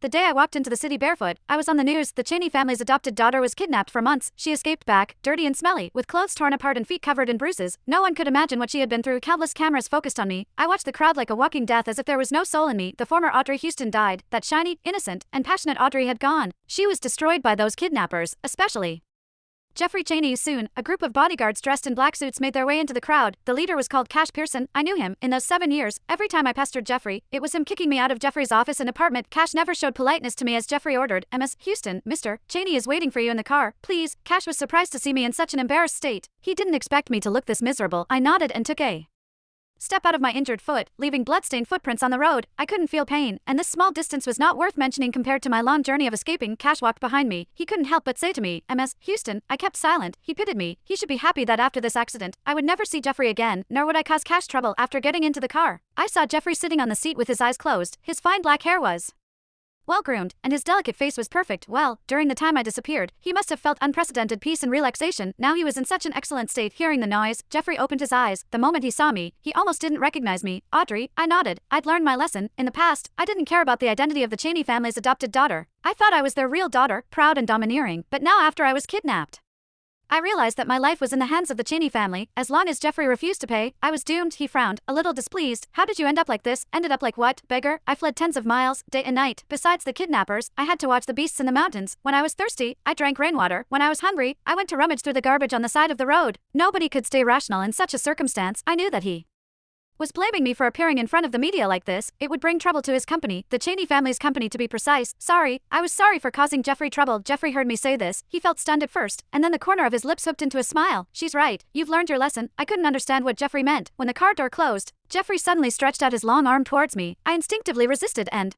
The day I walked into the city barefoot, I was on the news. The Cheney family's adopted daughter was kidnapped for months. She escaped back, dirty and smelly, with clothes torn apart and feet covered in bruises. No one could imagine what she had been through. Countless cameras focused on me. I watched the crowd like a walking death, as if there was no soul in me. The former Audrey Houston died. That shiny, innocent, and passionate Audrey had gone. She was destroyed by those kidnappers, especially Jeffrey Cheney. Soon, a group of bodyguards dressed in black suits made their way into the crowd. The leader was called Cash Pearson. I knew him. In those 7 years, every time I pestered Jeffrey, it was him kicking me out of Jeffrey's office and apartment. Cash never showed politeness to me as Jeffrey ordered, "Ms. Houston, Mr. Cheney is waiting for you in the car, please." Cash was surprised to see me in such an embarrassed state. He didn't expect me to look this miserable. I nodded and took a step out of my injured foot, leaving bloodstained footprints on the road. I couldn't feel pain, and this small distance was not worth mentioning compared to my long journey of escaping. Cash walked behind me. He couldn't help but say to me, "Ms. Houston." I kept silent. He pitied me. He should be happy that after this accident, I would never see Jeffrey again, nor would I cause Cash trouble. After getting into the car, I saw Jeffrey sitting on the seat with his eyes closed. His fine black hair was well-groomed, and his delicate face was perfect. Well, during the time I disappeared, he must have felt unprecedented peace and relaxation. Now he was in such an excellent state. Hearing the noise, Jeffrey opened his eyes. The moment he saw me, he almost didn't recognize me. "Audrey," I nodded. I'd learned my lesson. In the past, I didn't care about the identity of the Cheney family's adopted daughter. I thought I was their real daughter, proud and domineering. But now, after I was kidnapped, I realized that my life was in the hands of the Cheney family. As long as Jeffrey refused to pay, I was doomed. He frowned, a little displeased. "How did you end up like this?" "Ended up like what, beggar? I fled tens of miles, day and night. Besides the kidnappers, I had to watch the beasts in the mountains. When I was thirsty, I drank rainwater. When I was hungry, I went to rummage through the garbage on the side of the road." Nobody could stay rational in such a circumstance. I knew that he was blaming me for appearing in front of the media like this. It would bring trouble to his company, the Cheney family's company to be precise. Sorry, I was sorry for causing Jeffrey trouble. Jeffrey heard me say this. He felt stunned at first, and then the corner of his lips hooked into a smile. "She's right. You've learned your lesson." I couldn't understand what Jeffrey meant. When the car door closed, Jeffrey suddenly stretched out his long arm towards me. I instinctively resisted and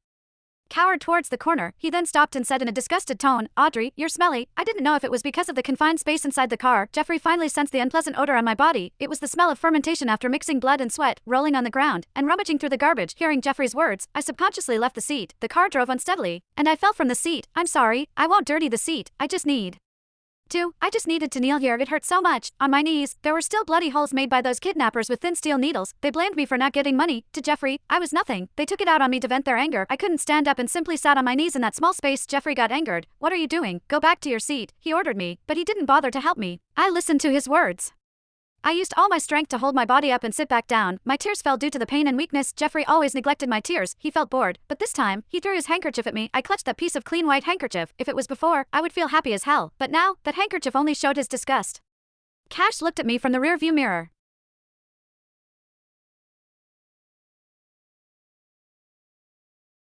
cowered towards the corner. He then stopped and said in a disgusted tone, "Audrey, you're smelly." I didn't know if it was because of the confined space inside the car. Jeffrey finally sensed the unpleasant odor on my body. It was the smell of fermentation after mixing blood and sweat, rolling on the ground, and rummaging through the garbage. Hearing Jeffrey's words, I subconsciously left the seat. The car drove unsteadily, and I fell from the seat. "I'm sorry. I won't dirty the seat. I just needed to kneel here. It hurt so much." On my knees, there were still bloody holes made by those kidnappers with thin steel needles. They blamed me for not getting money. To Jeffrey, I was nothing. They took it out on me to vent their anger. I couldn't stand up and simply sat on my knees in that small space. Jeffrey got angered. "What are you doing? Go back to your seat," he ordered me, but he didn't bother to help me. I listened to his words. I used all my strength to hold my body up and sit back down. My tears fell due to the pain and weakness. Jeffrey always neglected my tears. He felt bored, but this time, he threw his handkerchief at me. I clutched that piece of clean white handkerchief. If it was before, I would feel happy as hell. But now, that handkerchief only showed his disgust. Cash looked at me from the rearview mirror.